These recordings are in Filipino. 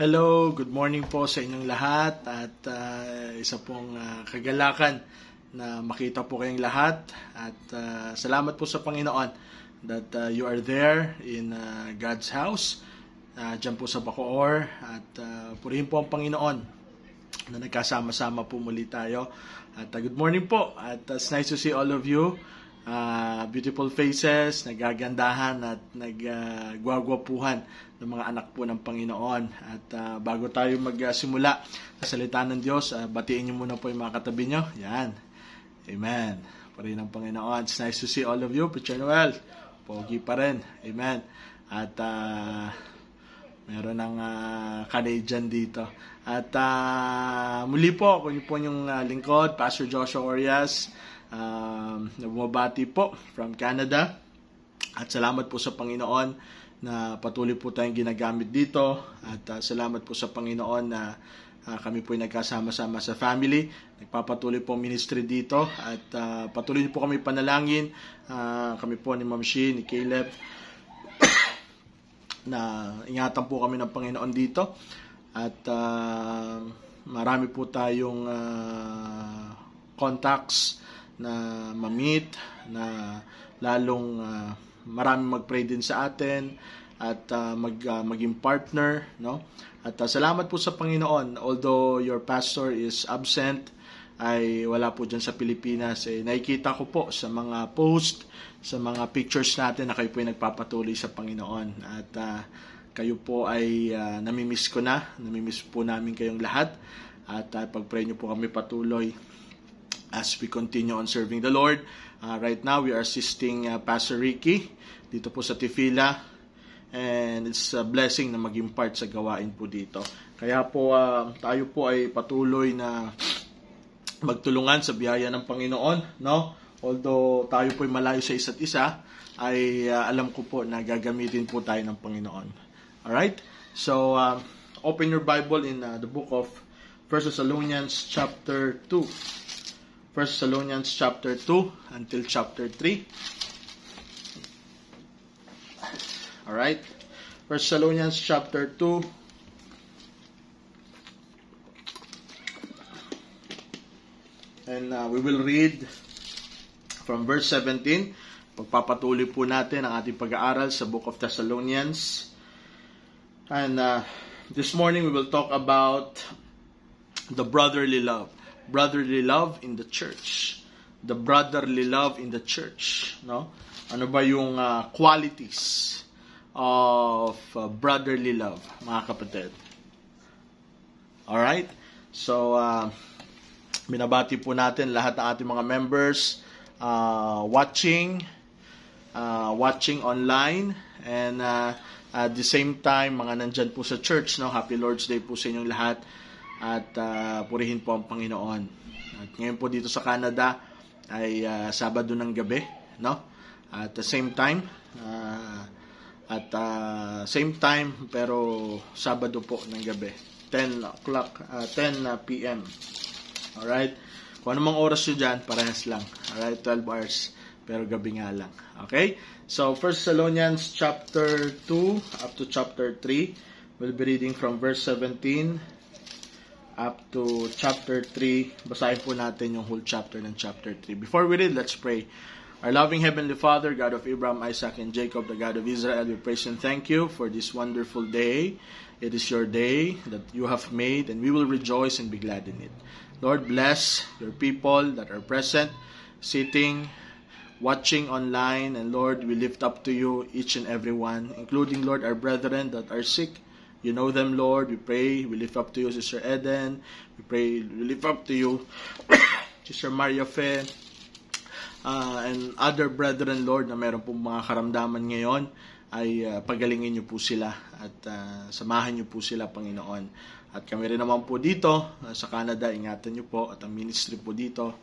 Hello, good morning po sa inyong lahat at isa pong kagalakan na makita po kayong lahat at salamat po sa Panginoon that you are there in God's house dyan po sa Bacoor at purihin po ang Panginoon na nagkasama-sama po muli tayo at good morning po at it's nice to see all of you. Beautiful faces, nagagandahan at nagwagwapuhan ng mga anak po ng Panginoon. At bago tayo magsimula sa salita ng Diyos, batiin niyo muna po yung mga katabi niyo. Yan. Amen. Pa rin ang Panginoon. It's nice to see all of you. Preacher Noel, pogi pa rin. Amen. At meron ng Canadian dito. At muli po, kung po yung lingkod, Pastor Joshua Orias, bumabati po from Canada at salamat po sa Panginoon na patuloy po tayong ginagamit dito at salamat po sa Panginoon na kami po ay nagkasama-sama sa family, nagpapatuloy po ministry dito at patuloy po kami panalangin, kami po ni Ma'am Shi, ni Caleb na ingatan po kami ng Panginoon dito at marami po tayong contacts na ma-meet, na lalong marami mag-pray din sa atin at maging partner, no? At salamat po sa Panginoon. Although your pastor is absent, ay wala po dyan sa Pilipinas. Nakikita ko po sa mga post, sa mga pictures natin na kayo po ay nagpapatuloy sa Panginoon. At kayo po ay namimiss ko na. Namimiss po namin kayong lahat. At pag-pray nyo po kami patuloy as we continue on serving the Lord. Right now, we are assisting Pastor Ricky dito po sa Tifila. And it's a blessing na maging part sa gawain po dito. Kaya po, tayo po ay patuloy na magtulungan sa biyaya ng Panginoon. No? Although tayo po ay malayo sa isa't isa, ay alam ko po na gagamitin po tayo ng Panginoon. Alright? So, open your Bible in the book of 1 Thessalonians chapter 2. 1 Thessalonians chapter 2 until chapter 3. Alright. 1 Thessalonians chapter 2. And we will read from verse 17. Pagpapatuloy po natin ang ating pag-aaral sa book of Thessalonians. And this morning we will talk about the brotherly love. Brotherly love in the church. The brotherly love in the church. No? Ano ba yung qualities of brotherly love, mga kapatid? Alright? So, binabati po natin lahat ng ating mga members watching online and at the same time, mga nandyan po sa church. No? Happy Lord's Day po sa inyong lahat. At purihin po ang Panginoon. At ngayon po dito sa Canada ay Sabado ng gabi, no? At the same time pero Sabado po ng gabi, 10 p.m. Alright? Kung anumang oras nyo dyan, parehas lang. Alright, 12 hours, pero gabi nga lang. Okay? So, 1 Thessalonians chapter 2 up to chapter 3. We'll be reading from verse 17 up to chapter 3. Basahin po natin yung whole chapter ng chapter 3. Before we read, let's pray. Our loving Heavenly Father, God of Abraham, Isaac, and Jacob, the God of Israel, we praise and thank you for this wonderful day. It is your day that you have made, and we will rejoice and be glad in it. Lord, bless your people that are present, sitting, watching online, and Lord, we lift up to you each and every one, including, Lord, our brethren that are sick. You know them, Lord. We pray. We lift up to you, Sister Eden. We pray. We lift up to you, Sister Maria Fe, and other brethren, Lord, na meron pong mga karamdaman ngayon, ay pagalingin niyo po sila at samahan niyo po sila, Panginoon. At kami rin naman po dito sa Canada, ingatan niyo po at ang ministry po dito,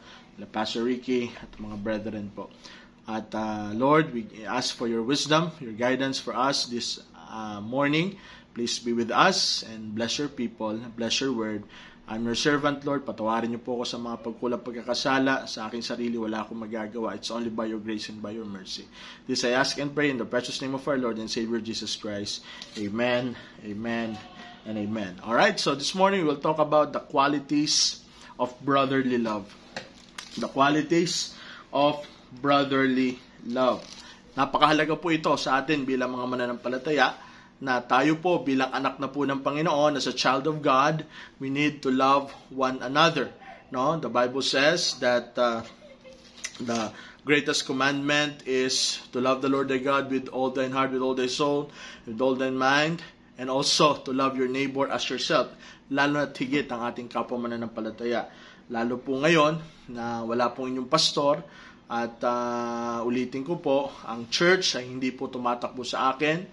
Pastor Ricky at mga brethren po. At Lord, we ask for your wisdom, your guidance for us this morning. Please be with us and bless your people, bless your word. I'm your servant, Lord. Patawarin niyo po ako sa mga pagkulang pagkakasala. Sa aking sarili, wala akong magagawa. It's only by your grace and by your mercy. This I ask and pray in the precious name of our Lord and Savior Jesus Christ. Amen, amen, and amen. Alright, so this morning we'll talk about the qualities of brotherly love. The qualities of brotherly love. Napakahalaga po ito sa atin bilang mga mananampalataya na tayo po bilang anak na po ng Panginoon, as a child of God, we need to love one another. No, the Bible says that the greatest commandment is to love the Lord thy God with all thine heart, with all thy soul, with all thine mind, and also to love your neighbor as yourself. Lalo na higit ang ating kapwa mananampalataya. Lalo po ngayon na wala pong inyong pastor, at ulitin ko po, ang church ay hindi po tumatakbo sa akin,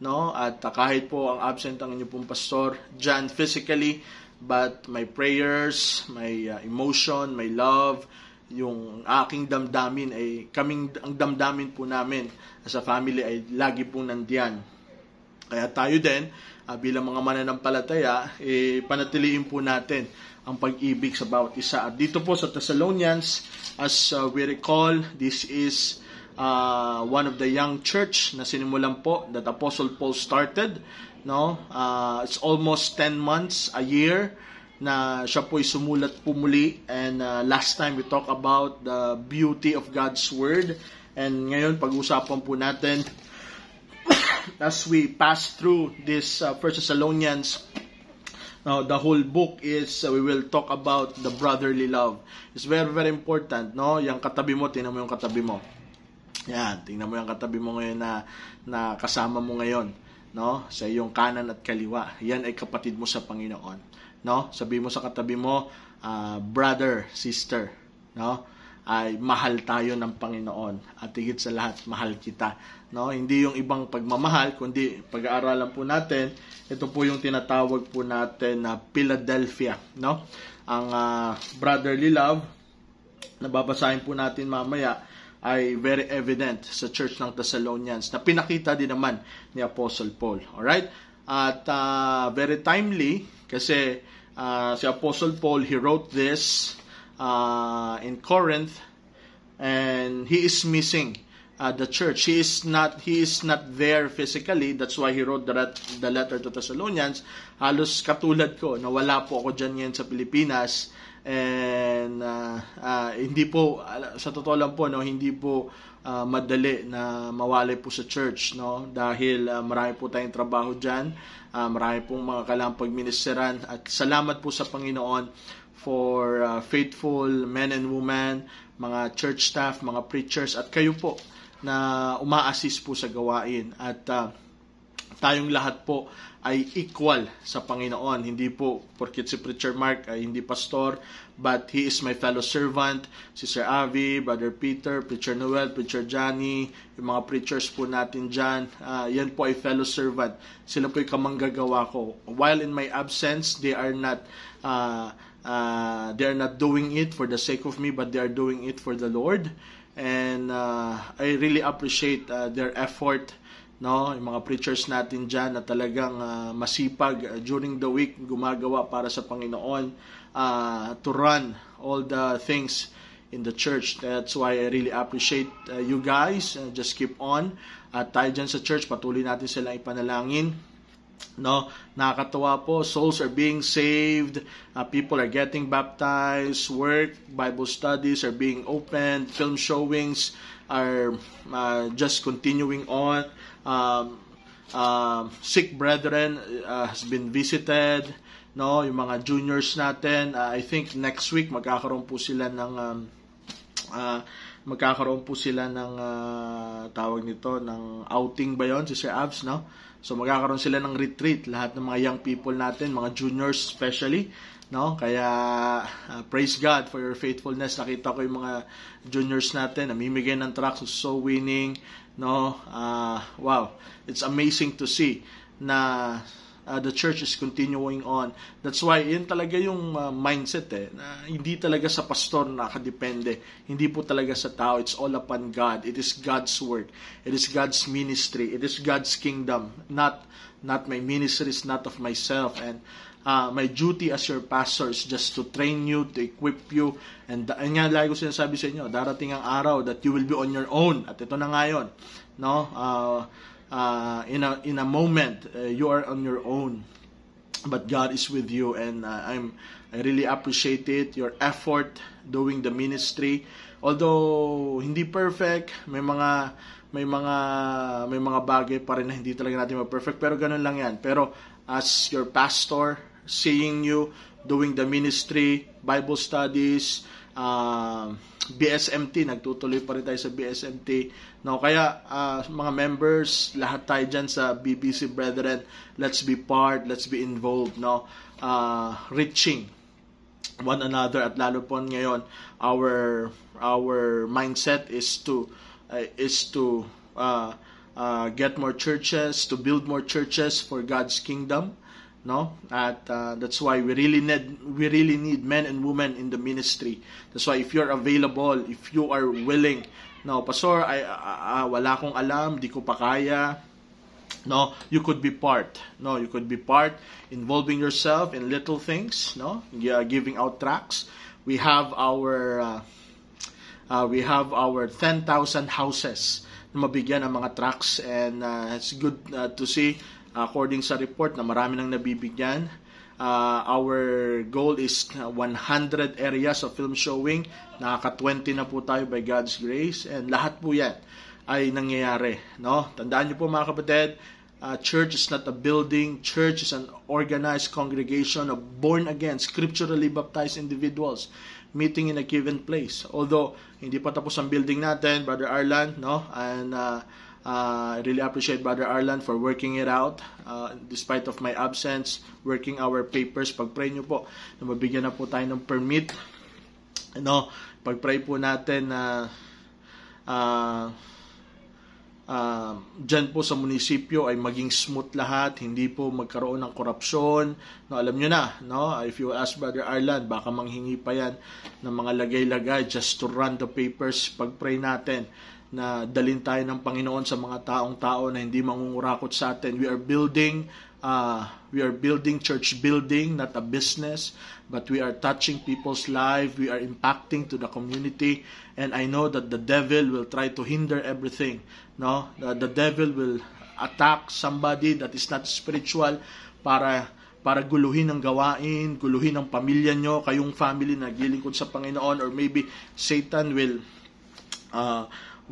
no? At kahit po ang absent ang inyong pong pastor dyan physically, but my prayers, my emotion, my love, yung aking damdamin ay ang damdamin po namin as a family ay lagi pong nandiyan. Kaya tayo din, bilang mga mananampalataya, panatiliin po natin ang pag-ibig sa bawat isa. At dito po sa Thessalonians, as we recall, this is one of the young church na sinimulan po that Apostle Paul started. No, it's almost 10 months, a year, na siya po'y sumulat po muli. And last time we talked about the beauty of God's Word. And ngayon, pag-usapan po natin, as we pass through this 1 Thessalonians, the whole book is, we will talk about the brotherly love. It's very, very important, no? Yung katabi mo, tingnan mo yung katabi mo. Yan, tingnan mo yung katabi mo ngayon na kasama mo ngayon, no? Sa iyong kanan at kaliwa. Yan ay kapatid mo sa Panginoon, no? Sabi mo sa katabi mo, brother, sister, no? Ay mahal tayo ng Panginoon, at higit sa lahat, mahal kita, no? Hindi yung ibang pagmamahal, kundi pag-aaralan po natin, ito po yung tinatawag po natin na Philadelphia, no? Ang brotherly love na babasahin po natin mamaya ay very evident sa church ng Thessalonians, na pinakita din naman ni Apostle Paul. Alright? At very timely, kasi si Apostle Paul, he wrote this in Corinth, and he is missing the church. He is not there physically. That's why he wrote the letter to Thessalonians. Halos katulad ko, nawala po ako dyan ngayon sa Pilipinas, and hindi po, sa totoo lang po, no, hindi po madali na mawalay po sa church, no, dahil marami po tayong trabaho dyan, marami pong mga kailangang pagministeran, at salamat po sa Panginoon for faithful men and women, mga church staff, mga preachers, at kayo po na uma-assist po sa gawain. At tayong lahat po ay equal sa Panginoon. Hindi po porket si Preacher Mark ay hindi pastor, but he is my fellow servant. Si Sir Avi, Brother Peter, Preacher Noel, Preacher Johnny, yung mga preachers po natin dyan, yan po ay fellow servant. Sila po ay kamanggagawa ko. While in my absence, they are not doing it for the sake of me, but they are doing it for the Lord. And I really appreciate their effort, no? Yung mga preachers natin dyan na talagang masipag during the week gumagawa para sa Panginoon, to run all the things in the church. That's why I really appreciate you guys. Just keep on. Tayo dyan sa church, patuloy natin silang ipanalangin. No, nakakatawa po, souls are being saved, people are getting baptized, work, Bible studies are being opened, film showings are just continuing on, sick brethren has been visited, no, yung mga juniors natin, I think next week magkakaroon po sila ng tawag nito, ng outing ba yon, si Sir Abs, no? So magkakaroon sila ng retreat, lahat ng mga young people natin, mga juniors especially, no? Kaya praise God for your faithfulness. Nakita ko yung mga juniors natin namimigay ng tracts, so winning, no? Wow, it's amazing to see na the church is continuing on. That's why yun talaga yung mindset, na hindi talaga sa pastor nakadepende, hindi po talaga sa tao. It's all upon God. It is God's work, it is God's ministry, it is God's kingdom, not my ministry, is not of myself. And my duty as your pastor is just to train you, to equip you, and nga lagi ko sinasabi sa inyo, darating ang araw that you will be on your own. At ito na ngayon, no? In a moment, you are on your own. but God is with you, and I really appreciate it, your effort doing the ministry. Although hindi perfect, may mga bagay pa rin na hindi talaga natin ma-perfect, pero ganun lang yan. Pero as your pastor, seeing you doing the ministry, Bible studies, BSMT, nagtutuloy pa rin tayo sa BSMT. No, kaya mga members, lahat tayo dyan sa BBC Brethren, let's be part, let's be involved, no? Reaching one another, at lalo po ngayon, our mindset is to get more churches, to build more churches for God's kingdom. No, at that's why we really need men and women in the ministry. That's why if you're available, if you are willing, no, Pastor, wala akong alam, di ko pa kaya. No, you could be part. No, you could be part, involving yourself in little things. No, giving out tracts. We have our 10,000 houses na mabigyan ng mga tracts, and it's good to see. According sa report na marami nang nabibigyan. Our goal is 100 areas of film showing. Nakaka-20 na po tayo by God's grace. And lahat po yan ay nangyayari. No? Tandaan niyo po mga kapatid, church is not a building. Church is an organized congregation of born-again, scripturally baptized individuals meeting in a given place. Although, hindi pa tapos ang building natin, Brother Arlan, no? And I really appreciate Brother Arlan for working it out despite of my absence, working our papers. Pag-pray nyo po na mabigyan na po tayo ng permit. No, pag-pray po natin na dyan po sa munisipyo ay maging smooth lahat, hindi po magkaroon ng korupsyon. No, alam nyo na, no? If you ask Brother Arlan, baka manghingi pa yan ng mga lagay-lagay just to run the papers. Pag-pray natin na dalin tayo ng Panginoon sa mga taong-tao na hindi mangungurakot sa atin. We are building church building, not a business, but we are touching people's lives. We are impacting to the community, and I know that the devil will try to hinder everything. No, the devil will attack somebody that is not spiritual para guluhin ang gawain, guluhin ang pamilya nyo, kayong family na naglilingkod sa Panginoon, or maybe Satan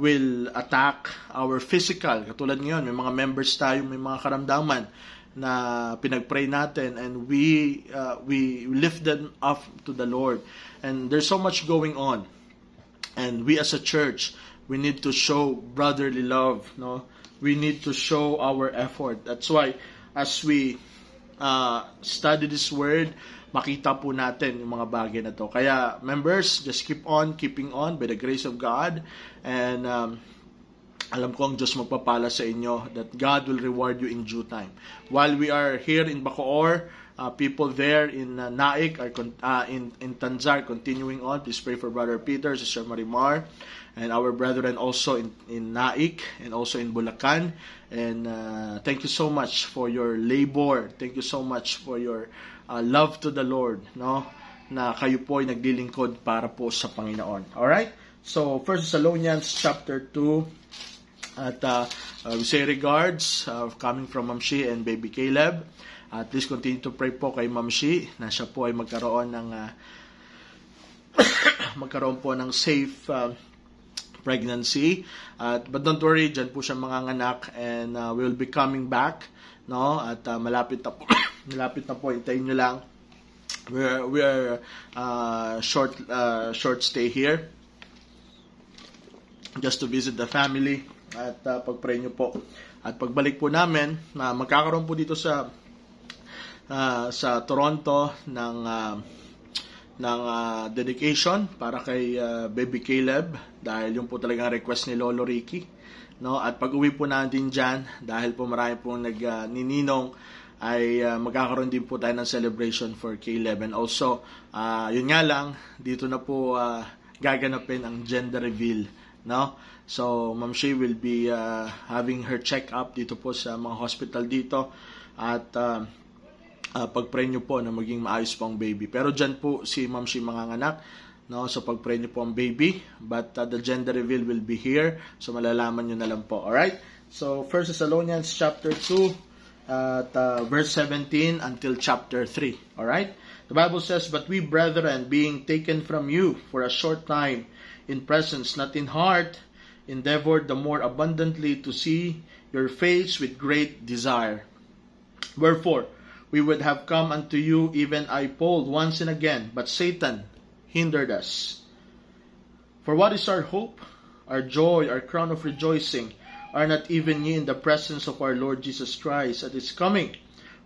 will attack our physical. Katulad ngayon, may mga members tayo, may mga karamdaman na pinagpray natin, and we lift them up to the Lord. And there's so much going on. And we as a church, we need to show brotherly love, no? We need to show our effort. That's why as we study this word, makita po natin yung mga bagay na to. Kaya members, just keep on keeping on by the grace of God, and alam ko ang Diyos magpapala sa inyo, that God will reward you in due time. While we are here in Bacoor, people there in Naik are in Tanzar continuing on. Please pray for Brother Peter, Sister Marimar, and our brethren also in Naik and also in Bulacan. And thank you so much for your labor. Thank you so much for your love to the Lord, no? Na kayo po ay naglilingkod para po sa Panginoon. Alright? So, 1 Thessalonians chapter 2, at we say regards coming from Ma'am Shi and Baby Caleb. Please continue to pray po kay Ma'am Shi na siya po ay magkaroon po ng safe pregnancy. But don't worry, dyan po siya manganganak, and we will be coming back, no? At malapit na po, hintayin nyo lang. We are short stay here just to visit the family, at pagpray nyo po. At pagbalik po namin, magkakaroon po dito sa Toronto ng dedication para kay Baby Caleb, dahil yung po talagang request ni Lolo Ricky, no? At pag-uwi po natin diyan, dahil po marami pong nagnininong, ay magkakaroon din po tayo ng celebration for Caleb. And also, yun nga lang, dito na po gaganapin ang gender reveal, no? So, Ma'am Shi will be having her check-up dito po sa mga hospital dito, at pag-pray nyo po na maging maayos po ang baby. Pero dyan po si Ma'am Shi manganganak, no? So pag-pray nyo po ang baby, but the gender reveal will be here, so malalaman nyo na lang po. Alright? So 1 Thessalonians chapter 2, at verse 17 until chapter 3. Alright? The Bible says, "But we, brethren, being taken from you for a short time, in presence, not in heart, endeavored the more abundantly to see your face with great desire. Wherefore, we would have come unto you, even I, Paul, once and again, but Satan hindered us. For what is our hope, our joy, our crown of rejoicing? Are not even ye in the presence of our Lord Jesus Christ at his coming?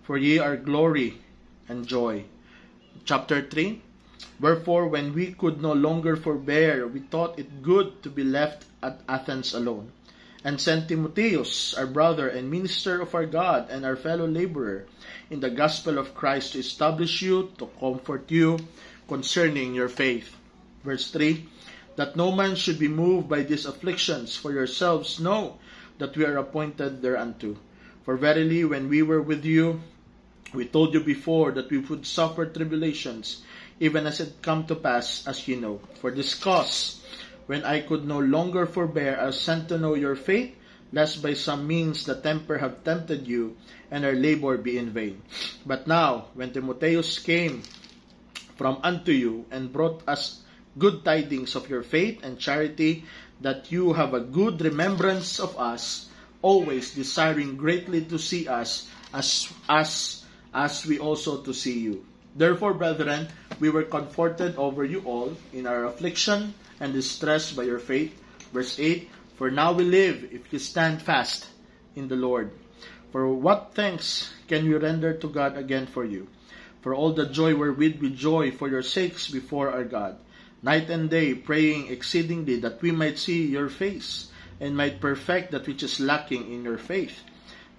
For ye are glory and joy." Chapter 3, "Wherefore, when we could no longer forbear, we thought it good to be left at Athens alone, and sent Timotheus, our brother and minister of our God, and our fellow laborer in the gospel of Christ, to establish you, to comfort you concerning your faith." Verse 3, "That no man should be moved by these afflictions, for yourselves know that we are appointed thereunto. For verily, when we were with you, we told you before that we would suffer tribulations, even as it come to pass, as you know. For this cause, when I could no longer forbear, I sent to know your faith, lest by some means the temper have tempted you, and our labor be in vain. But now, when Timotheus came from unto you, and brought us good tidings of your faith and charity, that you have a good remembrance of us, always desiring greatly to see us, as we also to see you. Therefore, brethren, we were comforted over you all in our affliction and distress by your faith." Verse 8, "For now we live, if you stand fast in the Lord. For what thanks can we render to God again for you? For all the joy wherewith we joy for your sakes before our God, night and day, praying exceedingly that we might see your face, and might perfect that which is lacking in your faith.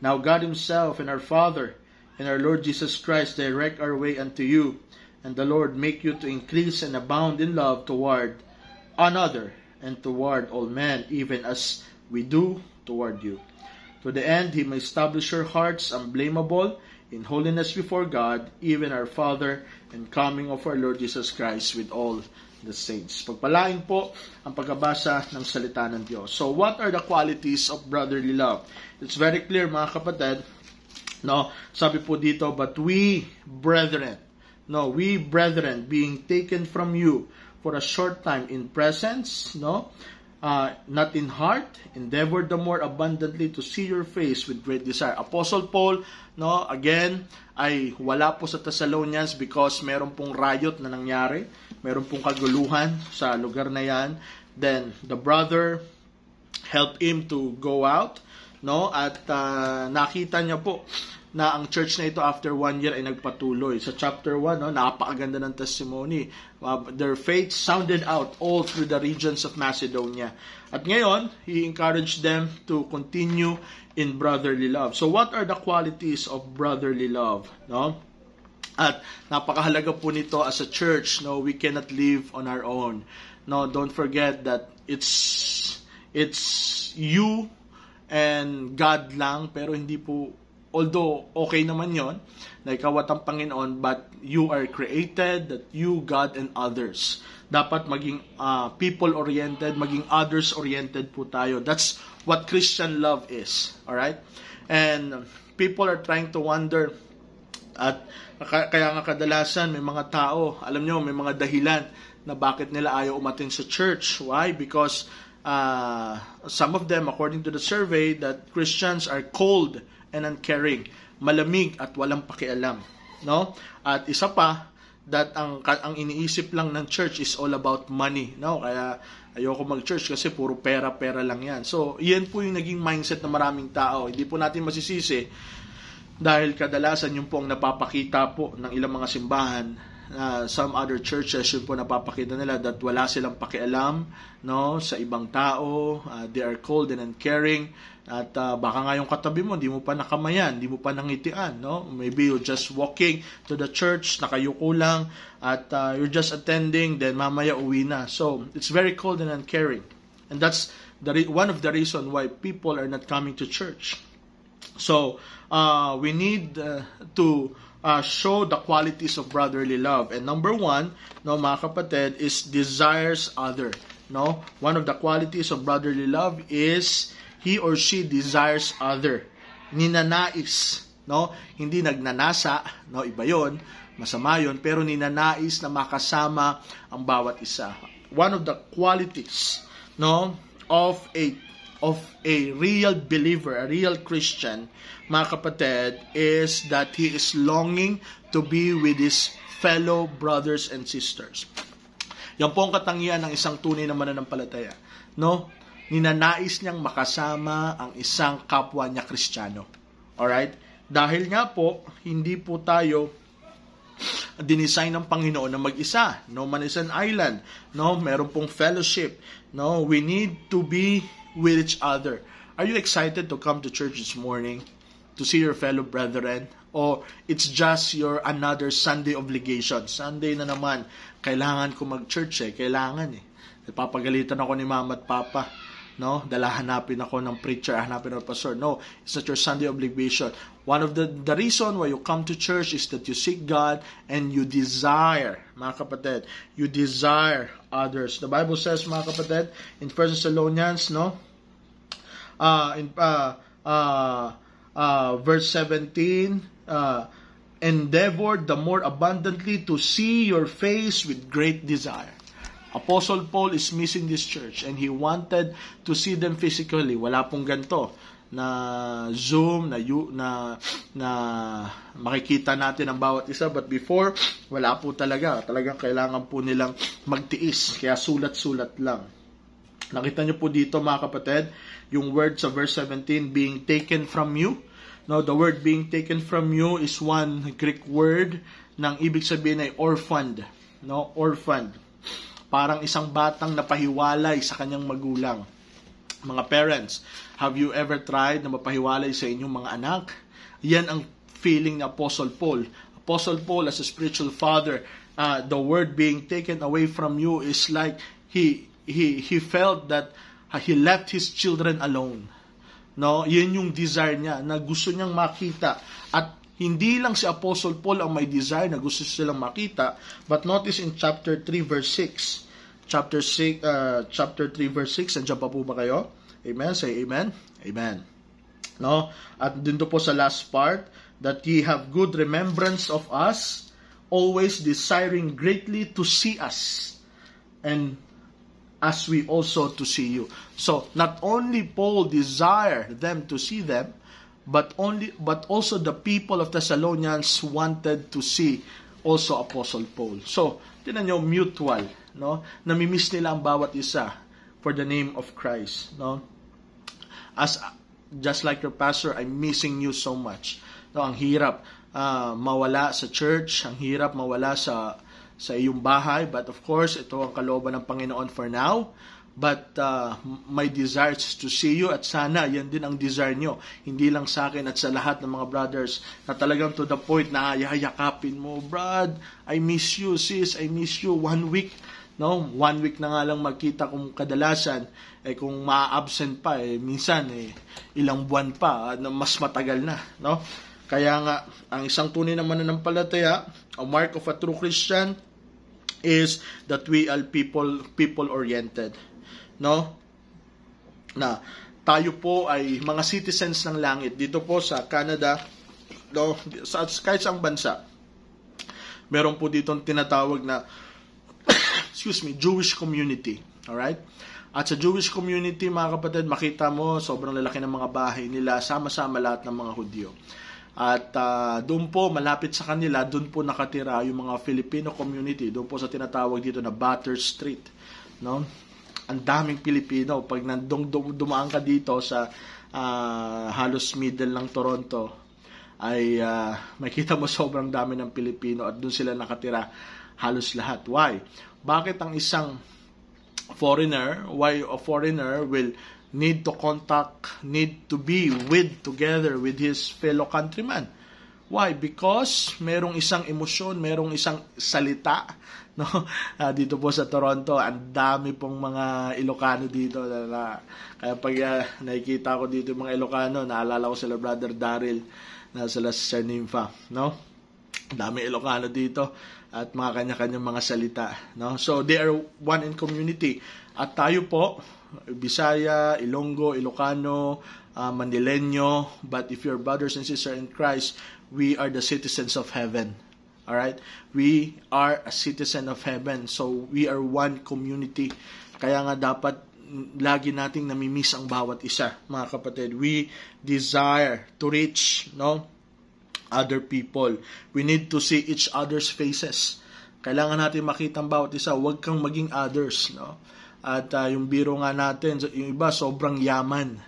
Now God himself and our Father and our Lord Jesus Christ direct our way unto you, and the Lord make you to increase and abound in love toward another, and toward all men, even as we do toward you. To the end he may establish your hearts unblameable in holiness before God, even our Father, and coming of our Lord Jesus Christ with all the saints." Pagpalain po ang pagbabasa ng salita ng Diyos. So, what are the qualities of brotherly love? It's very clear, mga kapatid. No, sabi po dito, "But we, brethren," no, "we, brethren, being taken from you for a short time in presence, no, not in heart, endeavored the more abundantly to see your face with great desire." Apostle Paul, no, again, ay wala po sa Thessalonians because meron pong riot na nangyari, meron pong kaguluhan sa lugar na yan. Then, the brother helped him to go out, no, at nakita niya po na ang church na ito after 1 year ay nagpatuloy. Sa chapter 1, no, napakaganda ng testimony. Their faith sounded out all through the regions of Macedonia. At ngayon, he encouraged them to continue in brotherly love. So what are the qualities of brotherly love? No? At napakahalaga po nito as a church. No, we cannot live on our own. No, don't forget that it's you and God lang, pero hindi po, although okay naman yon, na ikaw at ang Panginoon, but you are created, that you, God, and others. Dapat maging people-oriented, maging others-oriented po tayo. That's what Christian love is. Alright? And people are trying to wonder, at kaya nga kadalasan may mga tao, alam nyo, may mga dahilan na bakit nila ayaw umattend sa church. Why? Because some of them, according to the survey, that Christians are cold and uncaring, malamig at walang pakialam, no? At isa pa, that ang iniisip lang ng church is all about money, no? Kaya ayoko mag-church kasi puro pera lang yan. So, yan po yung naging mindset ng maraming tao. Hindi po natin masisisi dahil kadalasan yung po ang napapakita po ng ilang mga simbahan. Some other churches, yun po napapakita nila that wala silang pakialam, no, sa ibang tao. They are cold and uncaring. At baka nga yung katabi mo, hindi mo pa nakamayan, hindi mo pa nangitian, no? Maybe you're just walking to the church, nakayuko lang, at you're just attending, then mamaya uwi na. So, it's very cold and uncaring. And that's one of the reasons why people are not coming to church. So, we need to show the qualities of brotherly love. And number 1, no, mga kapatid, is desires other. No? One of the qualities of brotherly love is he or she desires other. Ninanais no? Hindi nagnanasa, no? Iba 'yon, masama 'yon, pero ninanais na makasama ang bawat isa. One of the qualities, no, of a real believer, a real Christian, mga kapatid, is that he is longing to be with his fellow brothers and sisters. Yan po ang katangian ng isang tunay na mananampalataya, no? Ninanais niyang makasama ang isang kapwa niya Kristiyano. Alright? Dahil nga po, hindi po tayo dinisign ng Panginoon na mag-isa. No man is an island. No, meron pong fellowship. No, we need to be with each other. Are you excited to come to church this morning to see your fellow brethren? Or it's just your another Sunday obligation? Sunday na naman, kailangan ko mag-church Kailangan Napapagalitan ako ni mama at papa. No, hanapin ako ng preacher, hanapin ako ng pastor. No, it's not your Sunday obligation. One of the reason why you come to church is that you seek God and you desire, mga kapatid, you desire others. The Bible says, mga kapatid, in 1 Thessalonians, no, verse 17, endeavor the more abundantly to see your face with great desire. Apostle Paul is missing this church and he wanted to see them physically. Wala pong ganito na Zoom, na makikita natin ang bawat isa. But before, wala po talaga. Talagang kailangan po nilang magtiis. Kaya sulat-sulat lang. Nakita niyo po dito, mga kapatid, yung word sa verse 17, being taken from you. Now, the word being taken from you is one Greek word nang ibig sabihin ay orphaned. No, orphaned. Parang isang batang napahiwalay sa kanyang magulang. Mga parents, have you ever tried na mapahiwalay sa inyong mga anak? Yan ang feeling ni Apostle Paul. Apostle Paul as a spiritual father, the word being taken away from you is like he felt that he left his children alone. No, yan yung desire niya na gusto niyang makita. At hindi lang si Apostle Paul ang may desire na gusto silang makita, but notice in chapter 3 verse 6. Chapter 3 verse 6, nandiyan pa po ba kayo? Amen? Say amen? Amen. No? At dito po sa last part, that ye have good remembrance of us, always desiring greatly to see us, and as we also to see you. So, not only Paul desired them to see them, but also the people of Thessalonians wanted to see also Apostle Paul. So, tinan nyo, mutual, no? Namimiss nila ang bawat isa for the name of Christ, no? Just like your pastor, I'm missing you so much. No, ang hirap mawala sa church, ang hirap mawala sa iyong bahay, but of course, ito ang kalooban ng Panginoon for now. But my desire is to see you, at sana yan din ang desire nyo. Hindi lang sa akin at sa lahat ng mga brothers na talagang to the point na yayakapin mo, Brad, I miss you, sis, I miss you. 1 week, no? 1 week na nga lang magkita kung kadalasan, kung ma-absent pa, minsan, ilang buwan pa, mas matagal na, no? Kaya nga, ang isang tunay na mananampalataya, a mark of a true Christian, is that we are people-oriented. No? Na tayo po ay mga citizens ng langit. Dito po sa Canada, no, kahit saang bansa, meron po dito tinatawag na Jewish community. Alright? At sa Jewish community, mga kapatid, makita mo, sobrang lalaki ng mga bahay nila, sama-sama lahat ng mga Hudyo. At doon po, malapit sa kanila, doon po nakatira yung mga Filipino community. Doon po sa tinatawag dito na Butter Street. No? Ang daming Pilipino. Pag dumaan ka dito sa halos middle ng Toronto, ay makita mo sobrang dami ng Pilipino at doon sila nakatira halos lahat. Why? Bakit ang isang foreigner, why a foreigner will need to be together with his fellow countrymen? Why? Because merong isang emosyon, merong isang salita, no? Dito po sa Toronto, ang dami pong mga Ilocano dito. Kaya pag nakikita ko dito yung mga Ilocano, naalala ko sila Brother Daryl na sila Sir Nympha, no? Dami Ilocano dito at mga kanya-kanyang mga salita, no? So they are one in community. At tayo po, Bisaya, Ilonggo, Ilocano, Manileño, but if you're brothers and sisters in Christ, we are the citizens of heaven. Alright? We are a citizen of heaven. So, we are one community. Kaya nga dapat lagi nating namimiss ang bawat isa, mga kapatid. We desire to reach, other people. We need to see each other's faces. Kailangan natin makita ang bawat isa. Huwag kang maging others, At yung biro nga natin, yung iba sobrang yaman,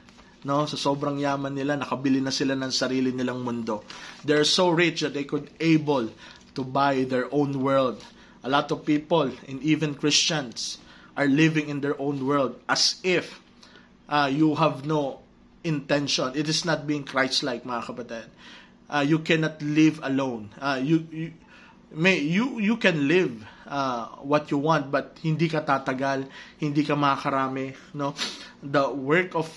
Sa sobrang yaman nila, nakabili na sila ng sarili nilang mundo. They're so rich that they could able to buy their own world. A lot of people, and even Christians, are living in their own world as if you have no intention. It is not being Christ-like, mga kapatid. You cannot live alone. You can live what you want, but hindi ka tatagal, hindi ka makakarami. The work of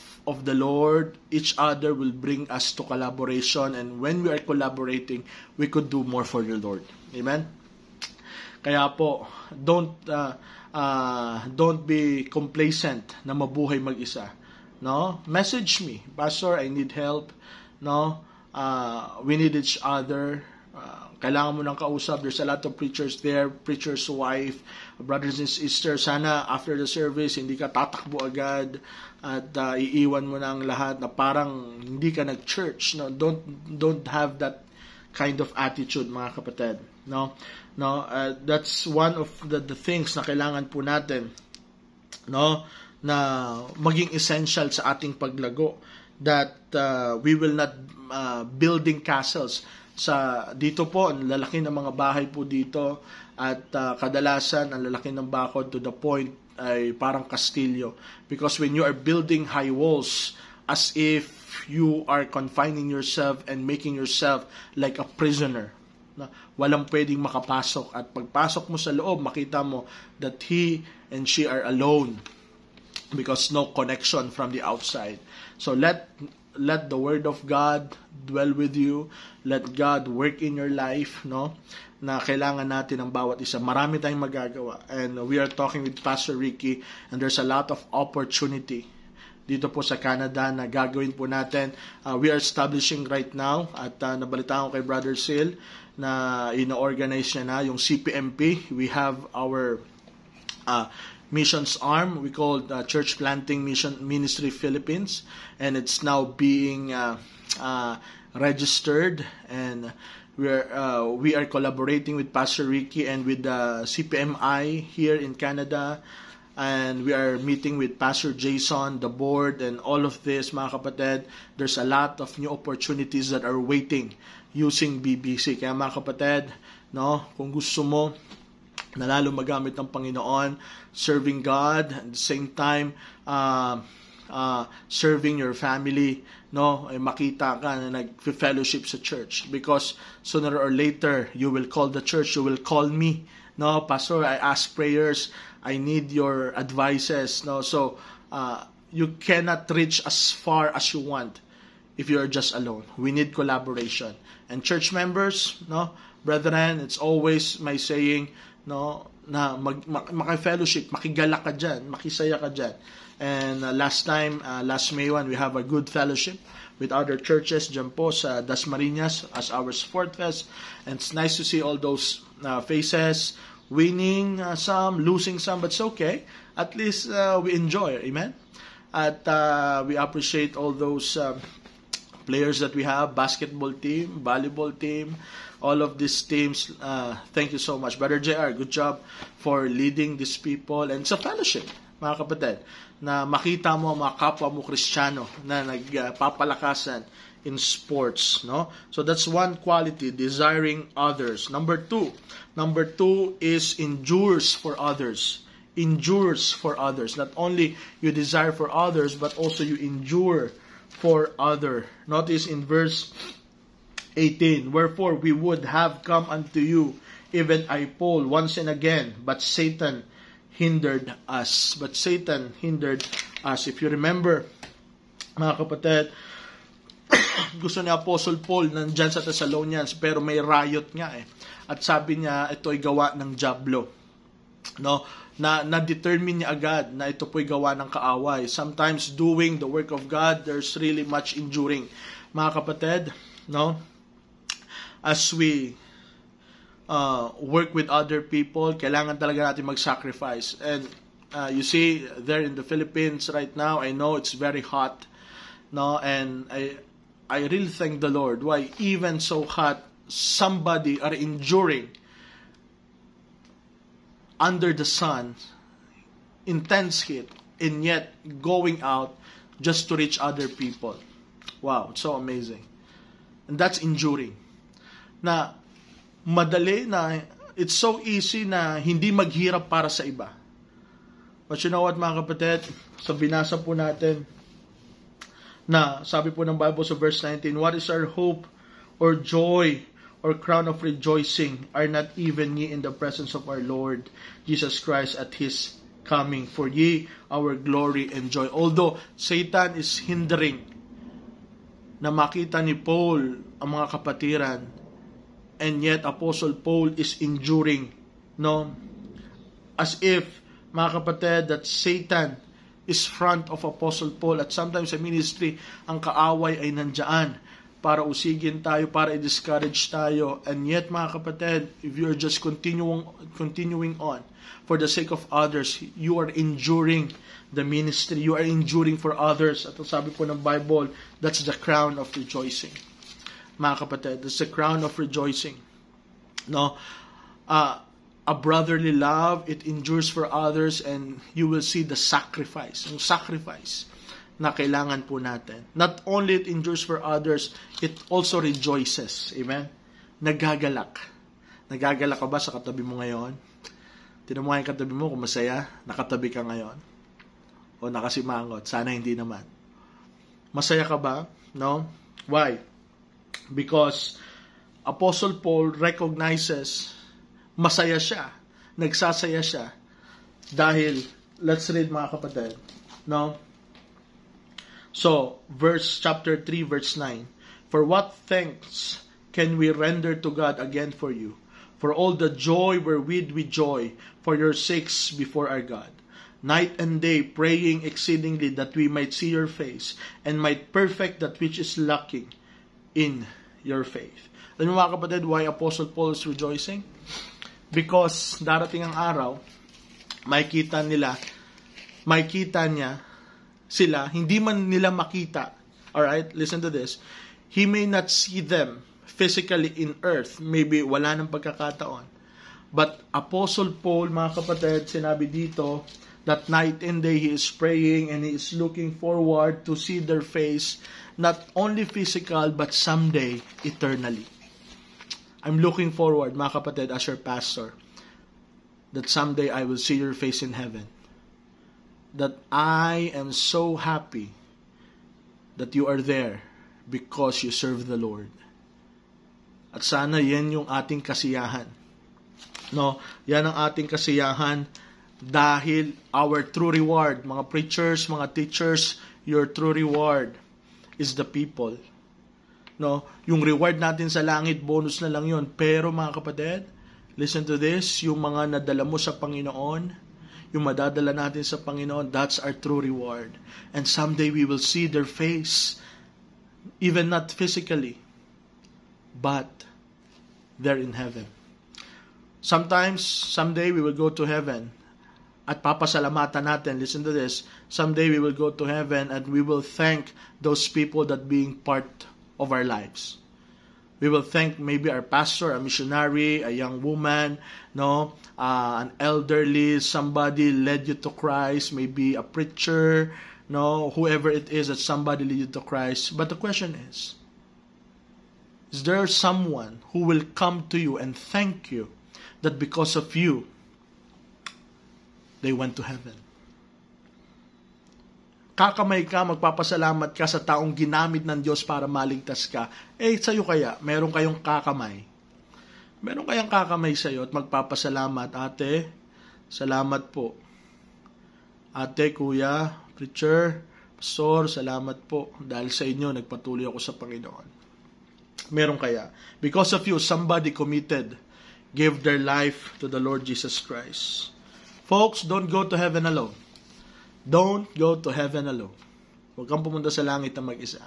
the Lord, each other will bring us to collaboration, and when we are collaborating, we could do more for the Lord. Amen? Kaya po, don't be complacent na mabuhay mag-isa. Message me, Pastor, I need help. We need each other. Kailangan mo ng kausap. There's a lot of preachers there, preacher's wife, brothers and sisters. Sana after the service, hindi ka tatakbo agad at iiwan mo na ang lahat na parang hindi ka nag-church. Don't have that kind of attitude, mga kapatid. That's one of the things na kailangan po natin, na maging essential sa ating paglago, that we will not building castles. Dito po, ang lalaki ng mga bahay po dito, at kadalasan ang lalaki ng bakod to the point ay parang kastilyo. Because when you are building high walls, as if you are confining yourself and making yourself like a prisoner, walang pwedeng makapasok. At pagpasok mo sa loob, makita mo that he and she are alone because no connection from the outside. So let the word of God dwell with you. Let God work in your life, na kailangan natin ang bawat isa. Marami tayong magagawa. And we are talking with Pastor Ricky, and there's a lot of opportunity dito po sa Canada na gagawin po natin. We are establishing right now, at nabalitaan ko kay Brother Sil na ino-organize niya na yung CPMP. We have our missions arm. We call Church Planting Mission Ministry Philippines, and it's now being registered, and we are collaborating with Pastor Ricky and with the CPMI here in Canada, and we are meeting with Pastor Jason, the board, and all of this, mga kapatid. There's a lot of new opportunities that are waiting using BBC. Kaya mga kapatid, kung gusto mo na lalo magamit ng Panginoon, serving God, at the same time, serving your family, ay makita ka na nag-fellowship sa church. Because sooner or later, you will call the church, you will call me. Pastor, I ask prayers, I need your advices. So, you cannot reach as far as you want if you are just alone. We need collaboration. And church members, brethren, it's always my saying, na maki-fellowship, makigala ka dyan, makisaya ka dyan. And last May 1, we have a good fellowship with other churches dyan po sa Dasmariñas as our Sport Fest. And it's nice to see all those faces, winning some, losing some, but it's okay. At least we enjoy, amen? At we appreciate all those players that we have, basketball team, volleyball team, all of these teams. Thank you so much. Brother JR, good job for leading these people. And sa fellowship, mga kapatid, na makita mo mga kapwa mo Kristiyano na nagpapalakasan in sports. So that's one quality, desiring others. Number two is endures for others. Endures for others. Not only you desire for others, but also you endure for other. Notice in verse 18, wherefore we would have come unto you, even I, Paul, once and again, but Satan hindered us. But Satan hindered us. If you remember, mga kapatid, gusto ni Apostle Paul nandyan sa Thessalonians, pero may riot nga At sabi niya, ito ay gawa ng dyablo. No, na-determine niya agad na ito po'y gawa ng kaaway. Sometimes doing the work of God, there's really much enduring. Mga kapatid, no, as we work with other people, kailangan talaga natin mag-sacrifice. And you see, there in the Philippines right now, I know it's very hot, no, and I really thank the Lord. Why? Even so hot, somebody are enduring under the sun, intense heat, and yet going out just to reach other people. Wow, it's so amazing. And that's enduring. Na madali na, it's so easy na hindi maghirap para sa iba. But you know what, mga kapatid? So binasa po natin na sabi po ng Bible sa verse 19, what is our hope or joy or crown of rejoicing? Are not even ye in the presence of our Lord Jesus Christ at His coming? For ye our glory and joy. Although Satan is hindering na makita ni Paul ang mga kapatiran, and yet Apostle Paul is enduring, no? As if, mga kapatid, that Satan is front of Apostle Paul, at sometimes sa ministry, ang kaaway ay nandiyan para usigin tayo, para i-discourage tayo. And yet, mga kapatid, if you're just continuing on for the sake of others, you are enduring the ministry, you are enduring for others. At sabi po ng Bible, that's the crown of rejoicing. Mga kapatid, that's the crown of rejoicing. No, a brotherly love, it endures for others, and you will see the sacrifice. Yung sacrifice na kailangan po natin. Not only it endures for others, it also rejoices. Amen? Nagagalak. Nagagalak ka ba sa katabi mo ngayon? Tinan mo nga yung katabi mo kung masaya, nakatabi ka ngayon. O nakasimangot. Sana hindi naman. Masaya ka ba? No? Why? Because Apostle Paul recognizes masaya siya. Nagsasaya siya. Dahil, let's read mga kapatid. No? So, chapter 3, verse 9. For what thanks can we render to God again for you? For all the joy wherewith we joy for your sakes before our God. Night and day praying exceedingly that we might see your face and might perfect that which is lacking in your faith. Alam mo mga kapatid, why Apostle Paul is rejoicing? Because darating ang araw, makikita niya sila, hindi man nila makita. Alright, listen to this. He may not see them physically in earth. Maybe wala ng pagkakataon. But Apostle Paul, mga kapatid, sinabi dito that night and day he is praying and he is looking forward to see their face, not only physical but someday eternally. I'm looking forward, mga kapatid, as your pastor, that someday I will see your face in heaven. That I am so happy that you are there because you serve the Lord. At sana yan yung ating kasiyahan. No, yan ang ating kasiyahan dahil our true reward, mga preachers, mga teachers, your true reward is the people. No, yung reward natin sa langit, bonus na lang yun. Pero mga kapatid, listen to this, yung mga nadala mo sa Panginoon, yung madadala natin sa Panginoon, that's our true reward. And someday we will see their face, even not physically, but they're in heaven. Sometimes, someday we will go to heaven at papasalamatan natin. Listen to this. Someday we will go to heaven and we will thank those people that being part of our lives. We will thank maybe our pastor, a missionary, a young woman, no, an elderly, somebody led you to Christ, maybe a preacher, no, whoever it is that somebody led you to Christ. But the question is there someone who will come to you and thank you that because of you, they went to heaven? Kakamay ka, magpapasalamat ka sa taong ginamit ng Diyos para maligtas ka. Sa'yo kaya, meron kayong kakamay. Meron kayang kakamay sa'yo at magpapasalamat. Ate, salamat po. Ate, kuya, preacher, pastor, salamat po. Dahil sa inyo, nagpatuloy ako sa Panginoon. Meron kaya? Because of you, somebody committed, gave their life to the Lord Jesus Christ. Folks, don't go to heaven alone. Don't go to heaven alone. Huwag kang pumunta sa langit na mag-isa.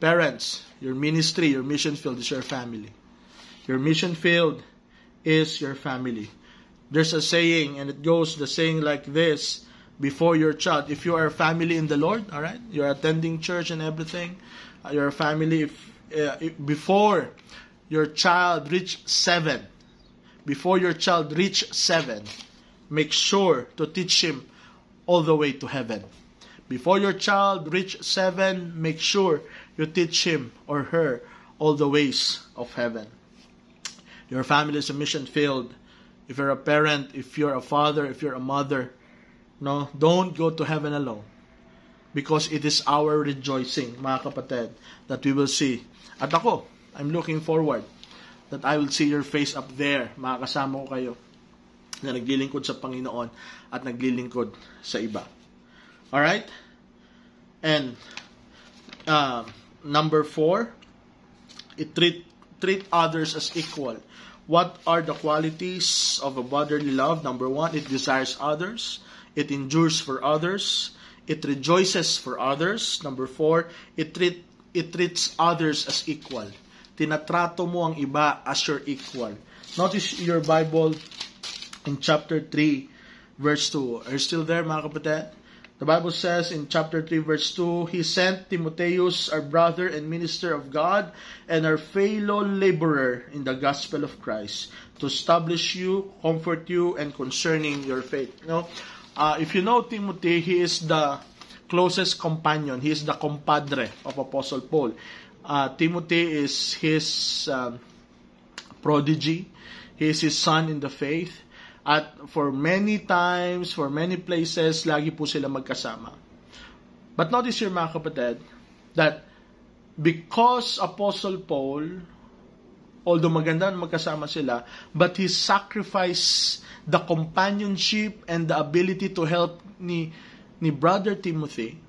Parents, your ministry, your mission field is your family. Your mission field is your family. There's a saying, and it goes the saying like this, before your child, if you are a family in the Lord, all right, you're attending church and everything, you're a family, before your child reach 7, make sure to teach him all the way to heaven. Before your child reach 7, make sure you teach him or her all the ways of heaven. Your family is a mission field. If you're a parent, if you're a father, if you're a mother, no, don't go to heaven alone. Because it is our rejoicing, mga kapatid, that we will see. At ako, I'm looking forward that I will see your face up there. Makakasama ko kayo na naglilingkod sa Panginoon at naglilingkod sa iba. Alright? And number 4, treat others as equal. What are the qualities of a brotherly love? Number 1, it desires others. It endures for others. It rejoices for others. Number 4, it treats others as equal. Tinatrato mo ang iba as your equal. Notice your Bible in chapter 3, verse 2. Are you still there, mga kapatid? The Bible says in chapter 3, verse 2, He sent Timotheus, our brother and minister of God, and our fellow laborer in the gospel of Christ, to establish you, comfort you, and concerning your faith. If you know Timothy, he is the closest companion. He is the compadre of Apostle Paul. Timothy is his prodigy. He is his son in the faith. At for many times, for many places, lagi po sila magkasama. But notice here, mga kapatid, that because Apostle Paul, although maganda na magkasama sila, but he sacrificed the companionship and the ability to help ni Brother Timothy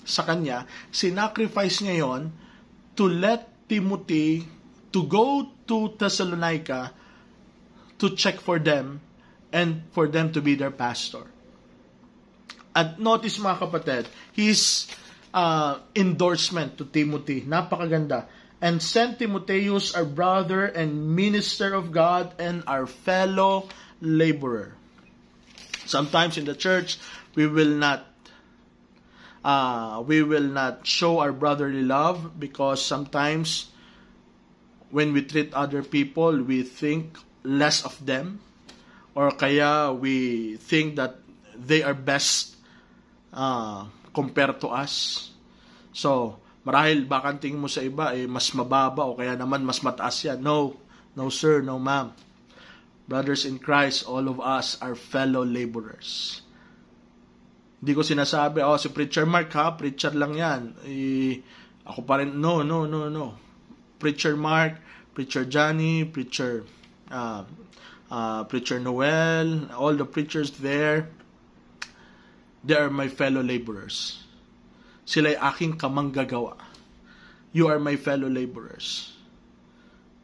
sa kanya, sinacrifice ngayon to let Timothy to go to Thessalonica to check for them and for them to be their pastor. At notice, mga kapatid, his endorsement to Timothy, napakaganda. And sent Timotheus, our brother and minister of God, and our fellow laborer. Sometimes in the church, we will not show our brotherly love because sometimes when we treat other people, we think less of them, or kaya we think that they are best compared to us. So, marahil baka tingin mo sa iba mas mababa o kaya naman mas mataas yan. No sir, no ma'am. Brothers in Christ, all of us are fellow laborers. Hindi ko sinasabi, si Preacher Mark preacher lang yan. Ako pa rin, no. Preacher Mark, Preacher Johnny, Preacher Noel, all the preachers there, they are my fellow laborers. Sila'y aking kamanggagawa. You are my fellow laborers.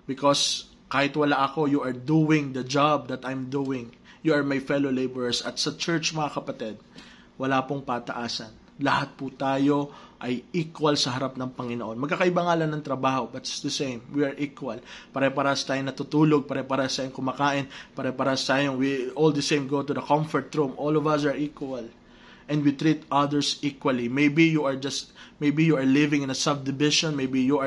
Because kahit wala ako, you are doing the job that I'm doing. You are my fellow laborers. At sa church, mga kapatid, wala pong pataasan. Lahat po tayo ay equal sa harap ng Panginoon. Magkakaiba nga lang ng trabaho, but it's the same. We are equal. Pare-paras tayong natutulog, pare-paras tayong kumakain, pare-paras tayong, we all the same go to the comfort room. All of us are equal. And we treat others equally. Maybe you are living in a subdivision, maybe you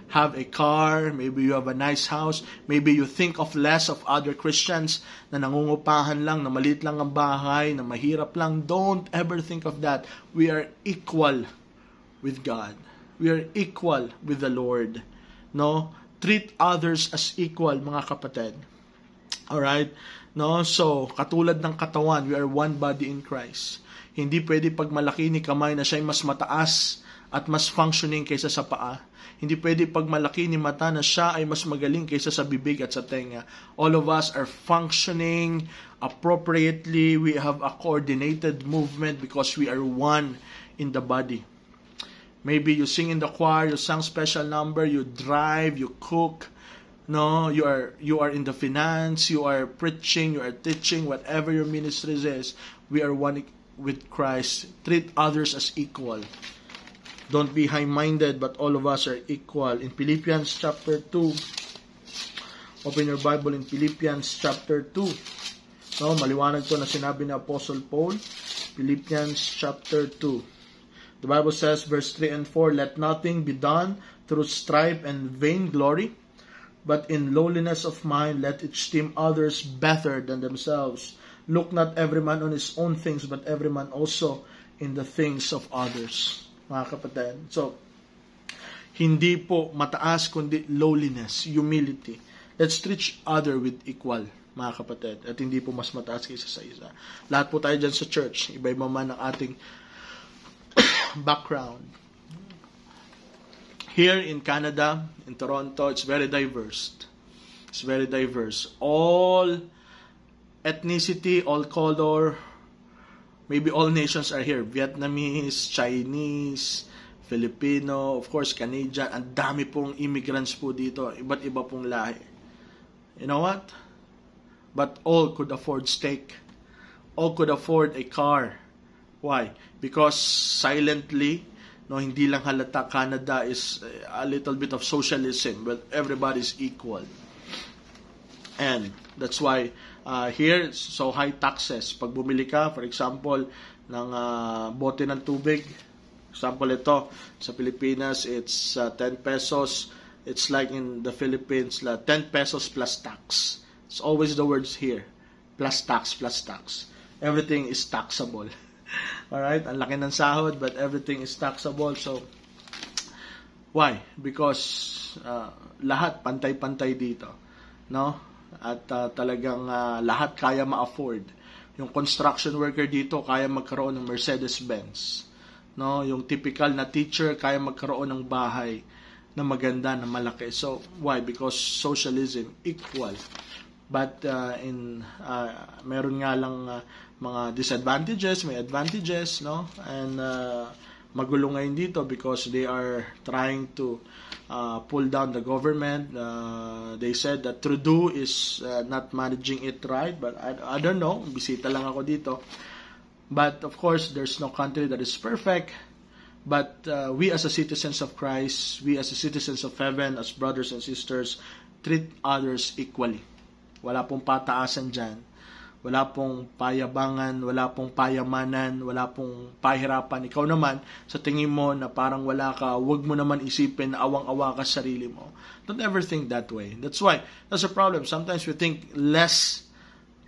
have a car, maybe you have a nice house, maybe you think of less of other Christians na nangungupahan lang, na maliit lang ang bahay, na mahirap lang. Don't ever think of that. We are equal with God. We are equal with the Lord. No? Treat others as equal, mga kapatid. Alright? No? So, katulad ng katawan, we are one body in Christ. Hindi pwede pag malaki ni kamay na siya'y mas mataas at mas functioning kaysa sa paa. Hindi pwede pag malaki ni mata na siya ay mas magaling kaysa sa bibig at sa tenga. All of us are functioning appropriately. We have a coordinated movement because we are one in the body. Maybe you sing in the choir, you sang special number, you drive, you cook, No, you are in the finance, you are preaching, you are teaching, whatever your ministry is, we are one with Christ. Treat others as equal. Don't be high-minded, but all of us are equal. In Philippians chapter 2, open your Bible in Philippians chapter 2. No, maliwanag to na sinabi ni Apostle Paul. Philippians chapter 2. The Bible says, verse 3 and 4, let nothing be done through strife and vainglory, but in lowliness of mind, let each esteem others better than themselves. Look not every man on his own things, but every man also in the things of others. Mga kapatid. So, hindi po mataas, kundi lowliness, humility. Let's treat each other with equal, mga kapatid. At hindi po mas mataas kaysa sa isa. Lahat po tayo dyan sa church. Iba-iba man ang ating background. Here in Canada, in Toronto, it's very diverse. It's very diverse. All ethnicity, all color, maybe all nations are here. Vietnamese, Chinese, Filipino, of course, Canadian. Ang dami pong immigrants po dito. Iba't iba pong lahi. You know what? But all could afford steak. All could afford a car. Why? Because silently, no, hindi lang halata, Canada is a little bit of socialism, but everybody's equal. And that's why here, so high taxes. Pag bumili ka, for example, ng bote ng tubig, example ito, sa Pilipinas, it's 10 pesos. It's like in the Philippines, 10 pesos plus tax. It's always the words here. Plus tax, plus tax. Everything is taxable. Alright? Ang laki ng sahod, but everything is taxable. So, why? Because lahat pantay-pantay dito. No? At talagang lahat kaya ma-afford. Yung construction worker dito, kaya magkaroon ng Mercedes-Benz. No? Yung typical na teacher, kaya magkaroon ng bahay na maganda, na malaki. So, why? Because socialism, equal. But meron nga lang mga disadvantages, may advantages, no? And magulo ngayon dito because they are trying to pull down the government. They said that Trudeau is not managing it right, but I don't know. Bisita lang ako dito. But of course, there's no country that is perfect. But we as a citizens of Christ, we as a citizens of heaven, as brothers and sisters, treat others equally. Wala pong pataasan dyan. Wala pong payabangan, wala pong payamanan, wala pong pahirapan. Ikaw naman, sa tingin mo na parang wala ka, wag mo naman isipin na awang-awa ka sa sarili mo. Don't ever think that way. That's why, that's a problem. Sometimes we think less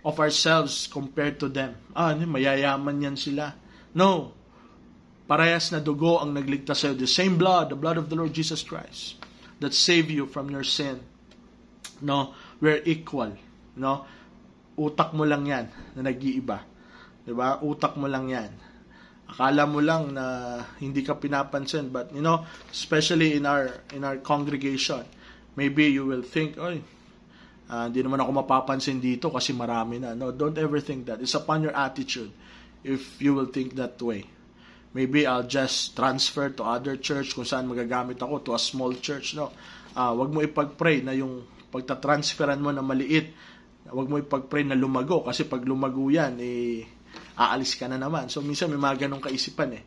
of ourselves compared to them. Mayayaman yan sila. No. Parehas na dugo ang nagligtas sa'yo. The same blood, the blood of the Lord Jesus Christ, that save you from your sin. No, we're equal. No, utak mo lang yan na nag-iiba. Diba? Utak mo lang yan. Akala mo lang na hindi ka pinapansin, but you know, especially in our congregation, maybe you will think, hindi naman ako mapapansin dito kasi marami na. No, don't ever think that. It's upon your attitude if you will think that way. Maybe I'll just transfer to other church kung saan magagamit ako, to a small church. No, wag mo ipag-pray na yung pagtatransferan mo na maliit, wag mo ipag-pray na lumago, kasi pag lumago yan, aalis ka na naman. So minsan may mga ganong kaisipan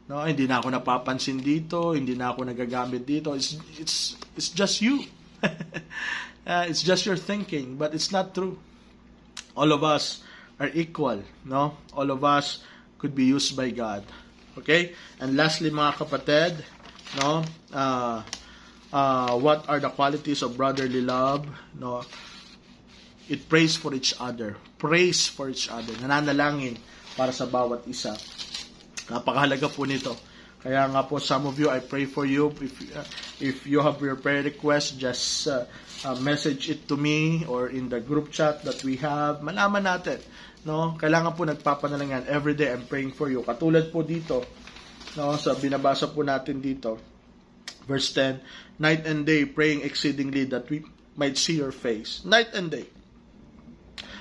No, hindi na ako napapansin dito, hindi na ako nagagamit dito. It's just you. It's just your thinking, but it's not true. All of us are equal, no? All of us could be used by God. Okay? And lastly, mga kapatid, no? What are the qualities of brotherly love? No? It prays for each other. Prays for each other. Nananalangin para sa bawat isa. Napakahalaga po nito. Kaya nga po, some of you, I pray for you. If you have your prayer request, just message it to me or in the group chat that we have. Malaman natin. No? Kailangan po nagpapanalangan. Every day, I'm praying for you. Katulad po dito, no? Sa binabasa po natin dito, verse 10, night and day praying exceedingly that we might see your face. Night and day.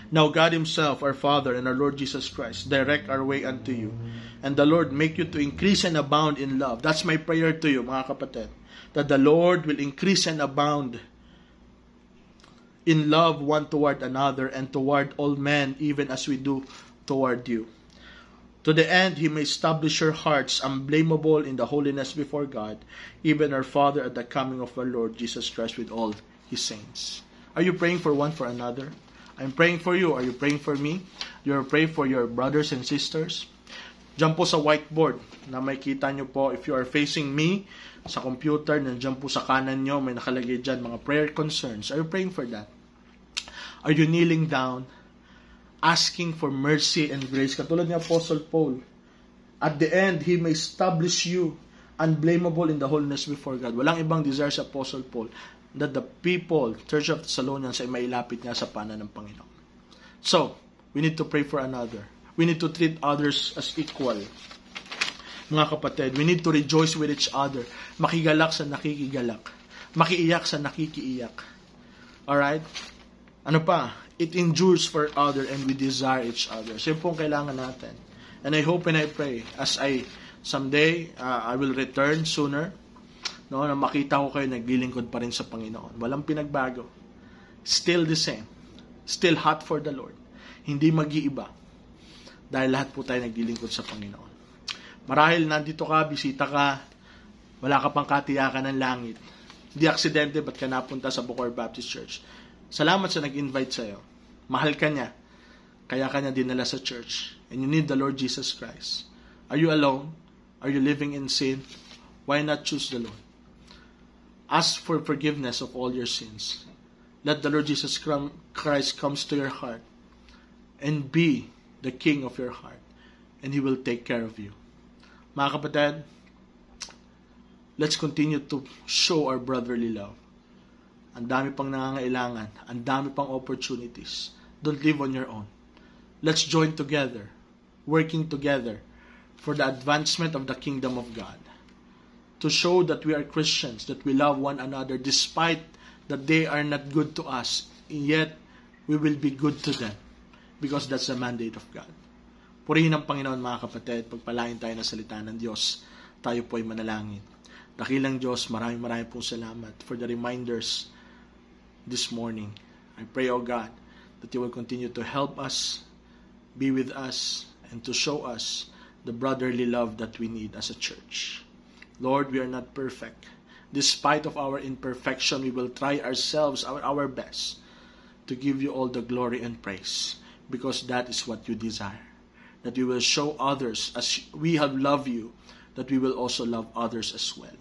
Now God Himself, our Father, and our Lord Jesus Christ, direct our way unto you. And the Lord make you to increase and abound in love. That's my prayer to you, mga kapatid. That the Lord will increase and abound in love one toward another and toward all men, even as we do toward you. To the end he may establish your hearts unblameable in the holiness before God, even our Father at the coming of our Lord Jesus Christ with all His saints. Are you praying for one for another? I'm praying for you. Are you praying for me? You're praying for your brothers and sisters? Diyan po sa whiteboard na makikita nyo po, if you are facing me sa computer, nandiyan po sa kanan nyo, may nakalagay dyan mga prayer concerns. Are you praying for that? Are you kneeling down, asking for mercy and grace? Katulad ni Apostle Paul, at the end, he may establish you unblameable in the holiness before God. Walang ibang desire sa Apostle Paul that the people, Church of Thessalonians, ay mailapit nga sa pana ng Panginoon. So, we need to pray for another. We need to treat others as equal. Mga kapatid, we need to rejoice with each other. Makigalak sa nakikigalak. Makiiyak sa nakikiiyak. Alright? Ano pa? It endures for other and we desire each other. So yun pong kailangan natin. And I hope and I pray as someday, I will return sooner, no, na makita ko kayo naglilingkod pa rin sa Panginoon. Walang pinagbago. Still the same. Still hot for the Lord. Hindi mag-iiba. Dahil lahat po tayo naglilingkod sa Panginoon. Marahil nandito ka, bisita ka, wala ka pang katiyakan ng langit. Hindi aksidente, ba't ka napunta sa Bucor Baptist Church? Salamat sa nag-invite sa'yo. Mahal ka niya. Kaya ka niya dinala sa church. And you need the Lord Jesus Christ. Are you alone? Are you living in sin? Why not choose the Lord? Ask for forgiveness of all your sins. Let the Lord Jesus Christ comes to your heart and be the King of your heart. And He will take care of you. Mga kapatid, let's continue to show our brotherly love. Ang dami pang nangangailangan. Ang dami pang opportunities. Don't live on your own. Let's join together, working together for the advancement of the kingdom of God. To show that we are Christians, that we love one another despite that they are not good to us, yet we will be good to them because that's the mandate of God. Purihin ang Panginoon mga kapatid, pagpalain tayo ng salita ng Diyos, tayo po ay manalangin. Dakilang Diyos, maraming pong salamat for the reminders this morning. I pray, O God, that You will continue to help us, be with us, and to show us the brotherly love that we need as a church. Lord, we are not perfect. Despite of our imperfection, we will try ourselves, our best, to give You all the glory and praise, because that is what You desire. That we will show others as we have loved You, that we will also love others as well.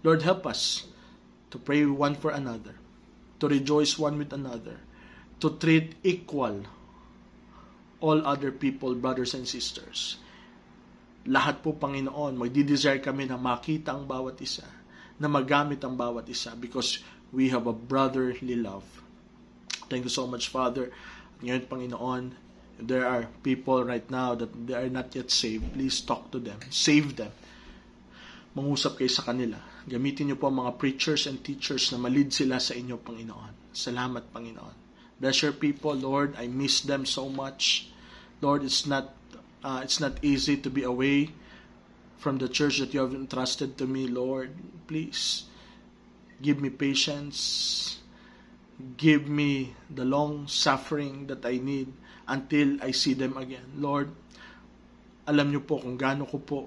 Lord, help us to pray one for another, to rejoice one with another, to treat equal all other people, brothers and sisters. Lahat po, Panginoon, magdi-desire kami na makita ang bawat isa, na magamit ang bawat isa, because we have a brotherly love. Thank You so much, Father. Ngayon, Panginoon, if there are people right now that they are not yet saved, please talk to them. Save them. Mangusap kayo sa kanila. Gamitin Niyo po ang mga preachers and teachers na malid sila sa Inyo, Panginoon. Salamat, Panginoon. Bless Your people, Lord. I miss them so much. Lord, it's not easy to be away from the church that You have entrusted to me, Lord. Please, give me patience. Give me the long suffering that I need until I see them again. Lord, alam Niyo po kung gaano ko po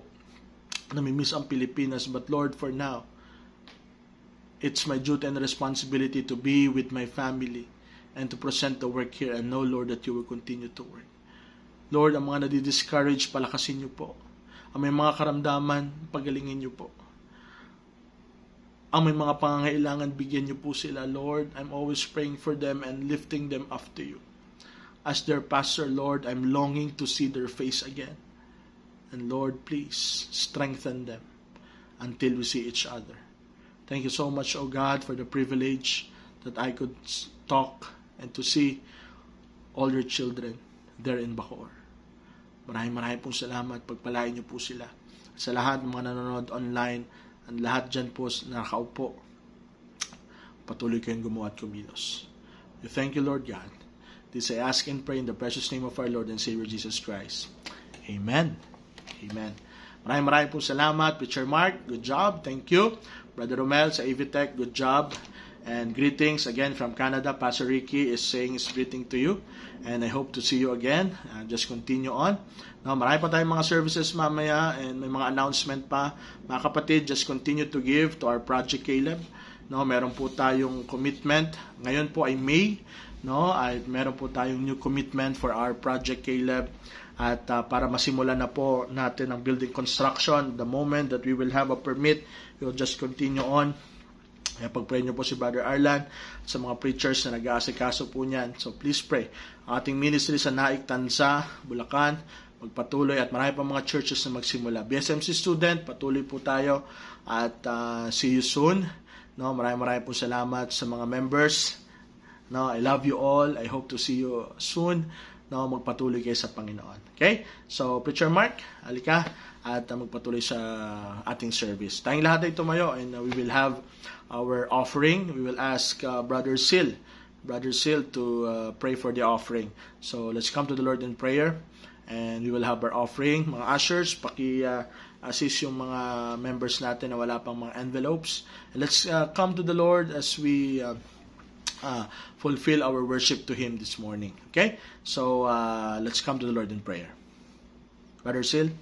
namimiss ang Pilipinas, but Lord, for now, it's my duty and responsibility to be with my family and to present the work here, and know, Lord, that You will continue to work. Lord, ang mga nadi-discourage, palakasin Niyo po. Ang may mga karamdaman, pagalingin Niyo po. Ang may mga pangangailangan, bigyan Niyo po sila, Lord. I'm always praying for them and lifting them up to You. As their pastor, Lord, I'm longing to see their face again. And Lord, please strengthen them until we see each other. Thank You so much, O God, for the privilege that I could talk and to see all Your children there in Bacoor. Maraming pong salamat. Pagpalain Niyo po sila. Sa lahat ng mga nanonood online, ang lahat dyan po nakaupo, patuloy kayong gumawa at kumilos. We thank You, Lord God. This I ask and pray in the precious name of our Lord and Savior Jesus Christ. Amen. Amen. Maraming pong salamat. Preacher Mark, good job. Thank you. Brother Romel sa AVTech, good job. And greetings again from Canada. Pastor Ricky is saying his greeting to you. And I hope to see you again. Just continue on. No, marami pa tayong mga services mamaya and may mga announcement pa. Mga kapatid, just continue to give to our Project Caleb. No, meron po tayong commitment. Ngayon po ay May. No, ay meron po tayong new commitment for our Project Caleb. At para masimulan na po natin ang building construction, the moment that we will have a permit, we'll just continue on. Kaya pag-pray nyo po si Brother Arlan sa mga preachers na nag-aasikaso po niyan. So please pray. Ang ating ministry sa Naik, Tansa, Bulacan, magpatuloy at marami pa mga churches na magsimula. BSMC student, patuloy po tayo at see you soon. No, maraming po salamat sa mga members. No, I love you all. I hope to see you soon. No, magpatuloy kayo sa Panginoon. Okay? So, Preacher Mark, halika at magpatuloy sa ating service. Tayong lahat ay tumayo and we will have our offering. We will ask Brother Sil to pray for the offering. So, let's come to the Lord in prayer and we will have our offering. Mga ushers, assist yung mga members natin na wala pang mga envelopes. And let's come to the Lord as we fulfill our worship to Him this morning. Okay? So, let's come to the Lord in prayer. Brother Sil.